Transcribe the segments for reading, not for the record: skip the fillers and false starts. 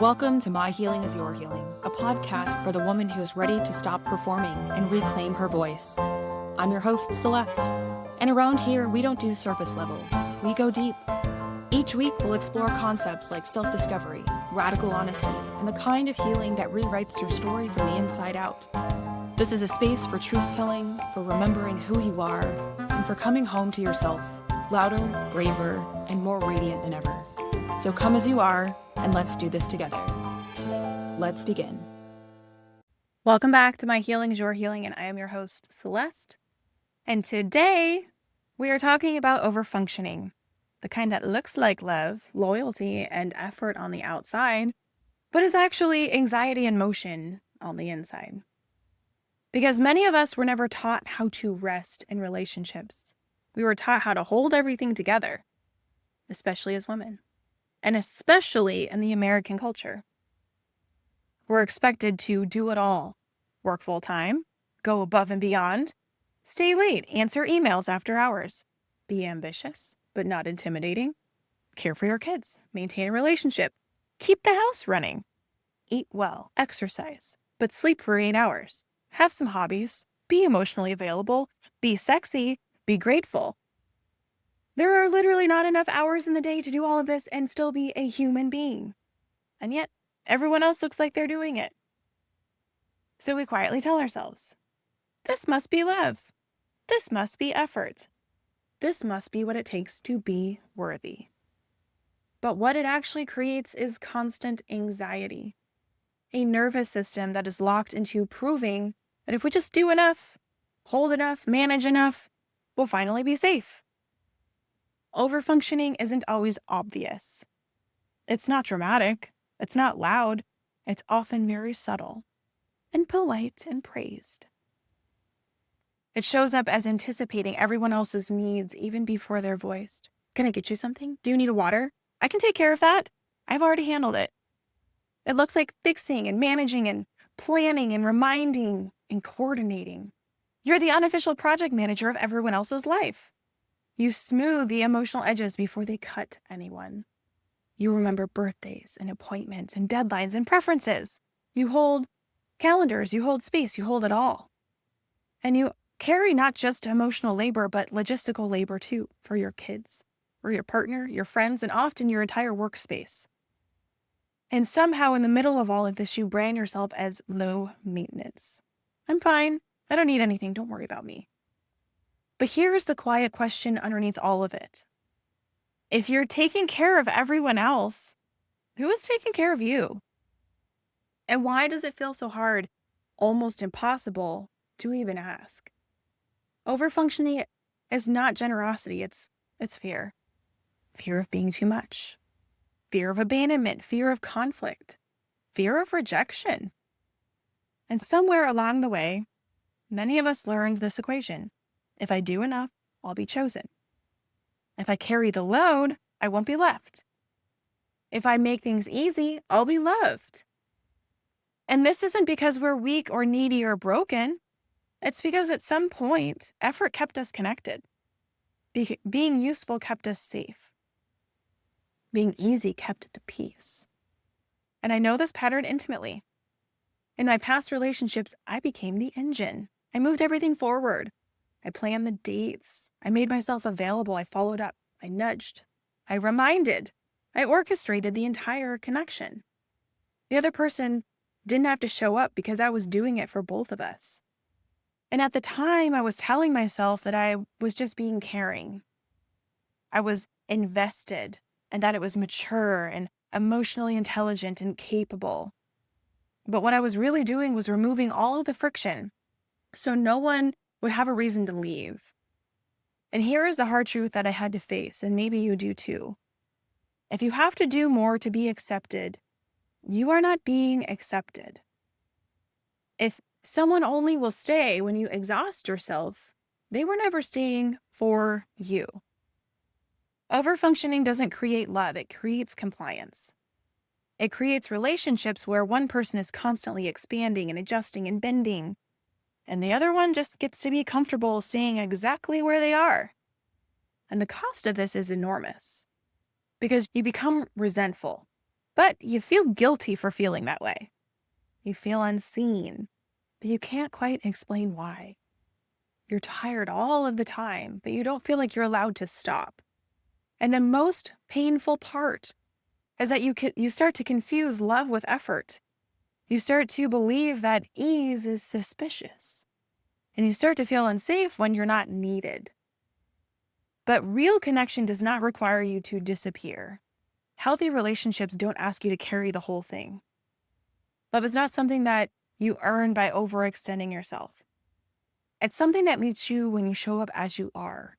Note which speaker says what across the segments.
Speaker 1: Welcome to My Healing is Your Healing, a podcast for the woman who is ready to stop performing and reclaim her voice. I'm your host, Celeste, and around here, we don't do surface level. We go deep. Each week, we'll explore concepts like self-discovery, radical honesty, and the kind of healing that rewrites your story from the inside out. This is a space for truth-telling, for remembering who you are, and for coming home to yourself, louder, braver, and more radiant than ever. So come as you are, and let's do this together. Let's begin. Welcome back to My Healing is Your Healing, and I am your host, Celeste. And today, we are talking about overfunctioning, the kind that looks like love, loyalty, and effort on the outside, but is actually anxiety and motion on the inside. Because many of us were never taught how to rest in relationships. We were taught how to hold everything together, especially as women. And especially in the American culture. We're expected to do it all. Work full-time, go above and beyond, stay late, answer emails after hours, be ambitious, but not intimidating, care for your kids, maintain a relationship, keep the house running, eat well, exercise, but sleep for 8 hours, have some hobbies, be emotionally available, be sexy, be grateful. There are literally not enough hours in the day to do all of this and still be a human being. And yet, everyone else looks like they're doing it. So we quietly tell ourselves, this must be love. This must be effort. This must be what it takes to be worthy. But what it actually creates is constant anxiety. A nervous system that is locked into proving that if we just do enough, hold enough, manage enough, we'll finally be safe. Overfunctioning isn't always obvious. It's not dramatic. It's not loud. It's often very subtle and polite and praised. It shows up as anticipating everyone else's needs even before they're voiced. Can I get you something? Do you need a water? I can take care of that. I've already handled it. It looks like fixing and managing and planning and reminding and coordinating. You're the unofficial project manager of everyone else's life. You smooth the emotional edges before they cut anyone. You remember birthdays and appointments and deadlines and preferences. You hold calendars, you hold space, you hold it all. And you carry not just emotional labor, but logistical labor too, for your kids, for your partner, your friends, and often your entire workspace. And somehow in the middle of all of this, you brand yourself as low maintenance. I'm fine. I don't need anything. Don't worry about me. But here's the quiet question underneath all of it. If you're taking care of everyone else, who is taking care of you? And why does it feel so hard, almost impossible, to even ask? Overfunctioning is not generosity, it's fear. Fear of being too much. Fear of abandonment, fear of conflict, fear of rejection. And somewhere along the way, many of us learned this equation. If I do enough, I'll be chosen. If I carry the load, I won't be left. If I make things easy, I'll be loved. And this isn't because we're weak or needy or broken. It's because at some point, effort kept us connected. Being useful kept us safe. Being easy kept the peace. And I know this pattern intimately. In my past relationships, I became the engine. I moved everything forward. I planned the dates. I made myself available. I followed up. I nudged. I reminded. I orchestrated the entire connection. The other person didn't have to show up because I was doing it for both of us. And at the time, I was telling myself that I was just being caring. I was invested and that it was mature and emotionally intelligent and capable. But what I was really doing was removing all of the friction so no one would have a reason to leave. And here is the hard truth that I had to face, and maybe you do too. If you have to do more to be accepted, you are not being accepted. If someone only will stay when you exhaust yourself, they were never staying for you. Overfunctioning doesn't create love, it creates compliance. It creates relationships where one person is constantly expanding and adjusting and bending, and the other one just gets to be comfortable staying exactly where they are. And the cost of this is enormous because you become resentful But you feel guilty for feeling that way. You feel unseen, but you can't quite explain why. You're tired all of the time, but you don't feel like you're allowed to stop. And the most painful part is that you start to confuse love with effort. You start to believe that ease is suspicious. And you start to feel unsafe when you're not needed. But real connection does not require you to disappear. Healthy relationships don't ask you to carry the whole thing. Love is not something that you earn by overextending yourself. It's something that meets you when you show up as you are,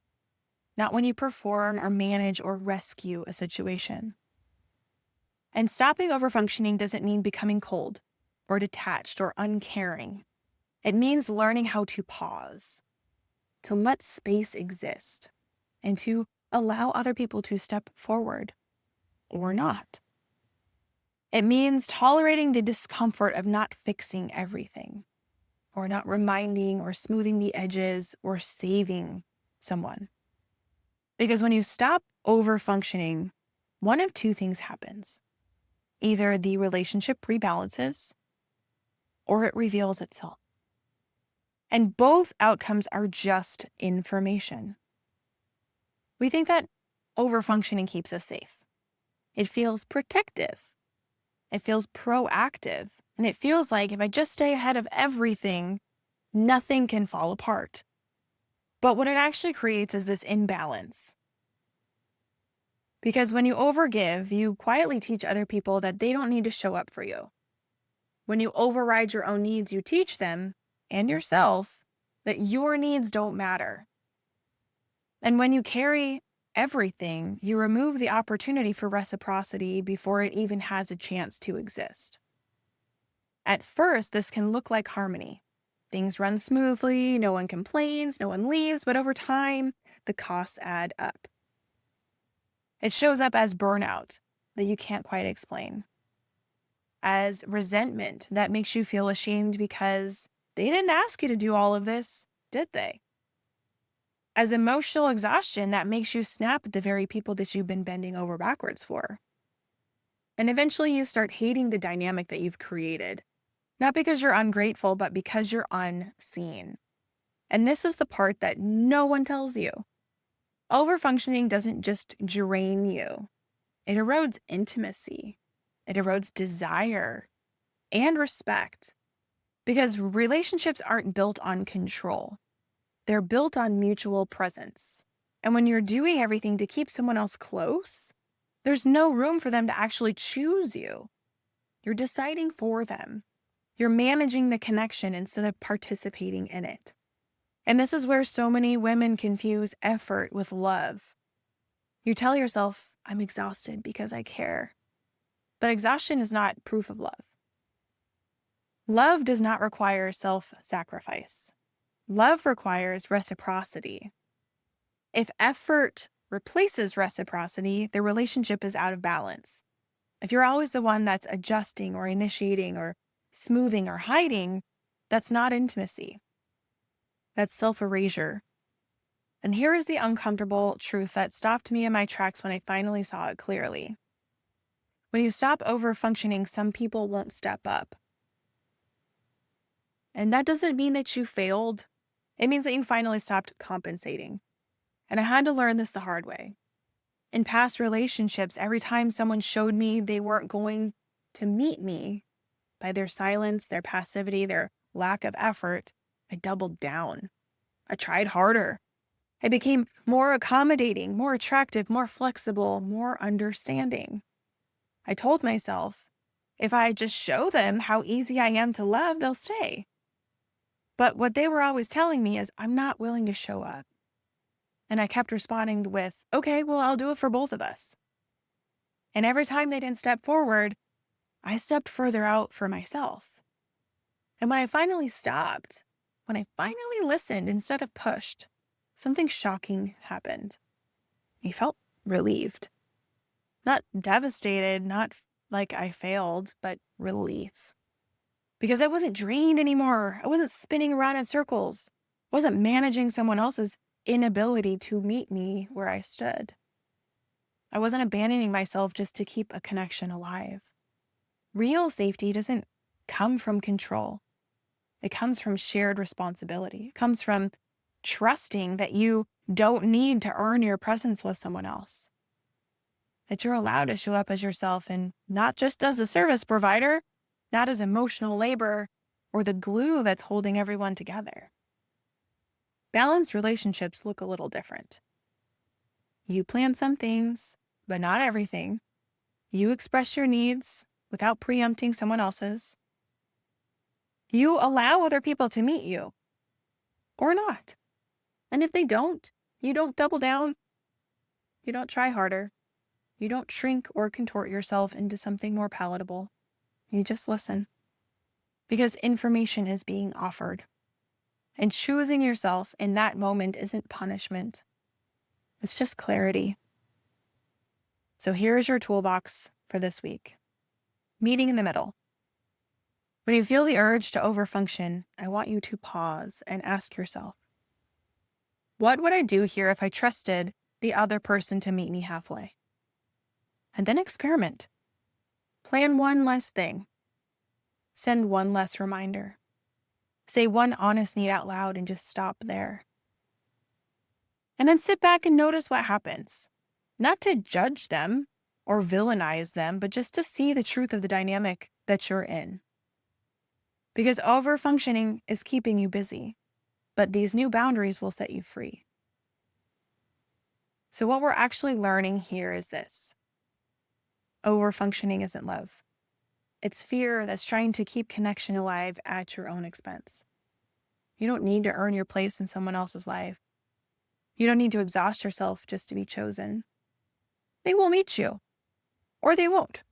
Speaker 1: not when you perform or manage or rescue a situation. And stopping overfunctioning doesn't mean becoming cold or detached or uncaring. It means learning how to pause, to let space exist, and to allow other people to step forward or not. It means tolerating the discomfort of not fixing everything, or not reminding or smoothing the edges or saving someone. Because when you stop overfunctioning, one of two things happens. Either the relationship rebalances or it reveals itself. And both outcomes are just information. We think that overfunctioning keeps us safe. It feels protective. It feels proactive. And it feels like if I just stay ahead of everything, nothing can fall apart. But what it actually creates is this imbalance. Because when you overgive, you quietly teach other people that they don't need to show up for you. When you override your own needs, you teach them and yourself that your needs don't matter. And when you carry everything, you remove the opportunity for reciprocity before it even has a chance to exist. At first, this can look like harmony. Things run smoothly, no one complains, no one leaves, but over time, the costs add up. It shows up as burnout that you can't quite explain, as resentment that makes you feel ashamed because they didn't ask you to do all of this, did they? As emotional exhaustion that makes you snap at the very people that you've been bending over backwards for. And eventually you start hating the dynamic that you've created. Not because you're ungrateful, but because you're unseen. And this is the part that no one tells you. Overfunctioning doesn't just drain you. It erodes intimacy. It erodes desire and respect. Because relationships aren't built on control. They're built on mutual presence. And when you're doing everything to keep someone else close, there's no room for them to actually choose you. You're deciding for them. You're managing the connection instead of participating in it. And this is where so many women confuse effort with love. You tell yourself, I'm exhausted because I care. But exhaustion is not proof of love. Love does not require self-sacrifice. Love requires reciprocity. If effort replaces reciprocity, the relationship is out of balance. If you're always the one that's adjusting or initiating or smoothing or hiding, that's not intimacy. That's self-erasure. And here is the uncomfortable truth that stopped me in my tracks when I finally saw it clearly. When you stop overfunctioning, some people won't step up. And that doesn't mean that you failed. It means that you finally stopped compensating. And I had to learn this the hard way. In past relationships, every time someone showed me they weren't going to meet me by their silence, their passivity, their lack of effort, I doubled down. I tried harder. I became more accommodating, more attractive, more flexible, more understanding. I told myself, if I just show them how easy I am to love, they'll stay. But what they were always telling me is, I'm not willing to show up. And I kept responding with, okay, well, I'll do it for both of us. And every time they didn't step forward, I stepped further out for myself. And when I finally stopped, when I finally listened instead of pushed, something shocking happened. I felt relieved. Not devastated, not like I failed, but relief. Because I wasn't drained anymore. I wasn't spinning around in circles. I wasn't managing someone else's inability to meet me where I stood. I wasn't abandoning myself just to keep a connection alive. Real safety doesn't come from control. It comes from shared responsibility. It comes from trusting that you don't need to earn your presence with someone else. That you're allowed to show up as yourself and not just as a service provider, not as emotional labor or the glue that's holding everyone together. Balanced relationships look a little different. You plan some things, but not everything. You express your needs without preempting someone else's. You allow other people to meet you or not. And if they don't, you don't double down. You don't try harder. You don't shrink or contort yourself into something more palatable. You just listen. Because information is being offered. And choosing yourself in that moment isn't punishment. It's just clarity. So here's your toolbox for this week. Meeting in the middle. When you feel the urge to overfunction, I want you to pause and ask yourself, what would I do here if I trusted the other person to meet me halfway? And then experiment. Plan one less thing. Send one less reminder. Say one honest need out loud and just stop there. And then sit back and notice what happens. Not to judge them or villainize them, but just to see the truth of the dynamic that you're in. Because overfunctioning is keeping you busy, but these new boundaries will set you free. So what we're actually learning here is this. Overfunctioning isn't love. It's fear that's trying to keep connection alive at your own expense. You don't need to earn your place in someone else's life. You don't need to exhaust yourself just to be chosen. They will meet you, or they won't.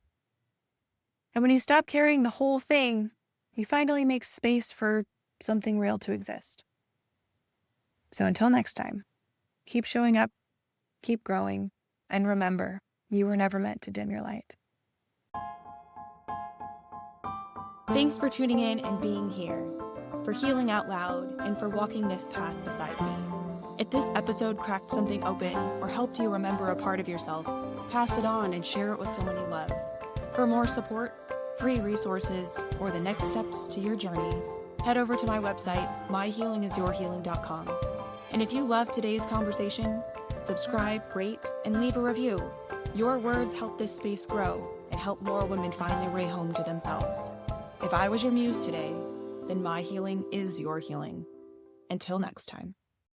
Speaker 1: And when you stop carrying the whole thing, you finally make space for something real to exist. So until next time, keep showing up, keep growing, and remember, you were never meant to dim your light. Thanks for tuning in and being here, for healing out loud, and for walking this path beside me. If this episode cracked something open or helped you remember a part of yourself, pass it on and share it with someone you love. For more support, free resources, or the next steps to your journey, head over to my website, myhealingisyourhealing.com. And if you loved today's conversation, subscribe, rate, and leave a review. Your words help this space grow and help more women find their way home to themselves. If I was your muse today, then my healing is your healing. Until next time.